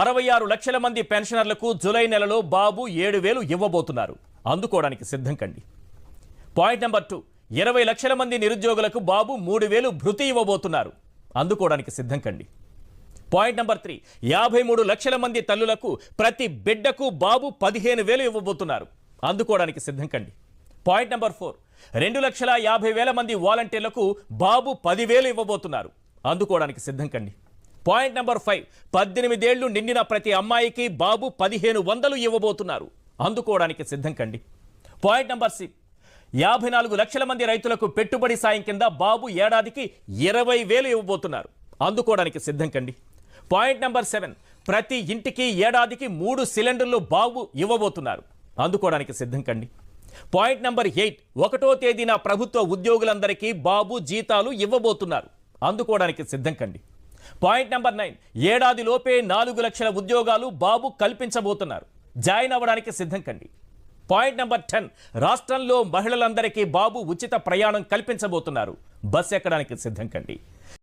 66 లక్షల మంది పెన్షనర్లకు జూలై నెలలో బాబు 7,000 ఇవ్వబోతున్నారు. అందుకోవడానికి సిద్ధం కండి. పాయింట్ నెంబర్ 2, 20 లక్షల మంది నిరుద్యోగులకు బాబు 3,000 భృతి ఇవ్వబోతున్నారు. అందుకోవడానికి సిద్ధం కండి. పాయింట్ నెంబర్ 3, 53 లక్షల మంది తల్లులకు ప్రతి బిడ్డకు బాబు 15,000 ఇవ్వబోతున్నారు. అందుకోవడానికి సిద్ధం కండి. పాయింట్ నెంబర్ 4, 2,50,000 మంది వాలంటీర్లకు బాబు 10,000 ఇవ్వబోతున్నారు. అందుకోవడానికి సిద్ధం కండి. పాయింట్ నెంబర్ 5, 18 ఏళ్లు నిండిన ప్రతి అమ్మాయికి బాబు 1,500 ఇవ్వబోతున్నారు. అందుకోవడానికి సిద్ధం కండి. పాయింట్ నెంబర్ 6, 54 లక్షల మంది రైతులకు పెట్టుబడి సాయం కింద బాబు ఏడాదికి 20,000 ఇవ్వబోతున్నారు. అందుకోవడానికి సిద్ధం కండి. పాయింట్ నెంబర్ 7, ప్రతి ఇంటికి ఏడాదికి 3 సిలిండర్లు బాబు ఇవ్వబోతున్నారు. అందుకోవడానికి సిద్ధం కండి. పాయింట్ నెంబర్ 8, 1వ తేదీన ప్రభుత్వ ఉద్యోగులందరికీ బాబు జీతాలు ఇవ్వబోతున్నారు. అందుకోవడానికి సిద్ధం కండి. పాయింట్ నెంబర్ 9, ఏడాది లోపే 4 లక్షల ఉద్యోగాలు బాబు కల్పించబోతున్నారు. జాయిన్ అవ్వడానికి సిద్ధం కండి. పాయింట్ నెంబర్ 10, రాష్ట్రంలో మహిళలందరికీ బాబు ఉచిత ప్రయాణం కల్పించబోతున్నారు. బస్ ఎక్కడానికి సిద్ధం కండి.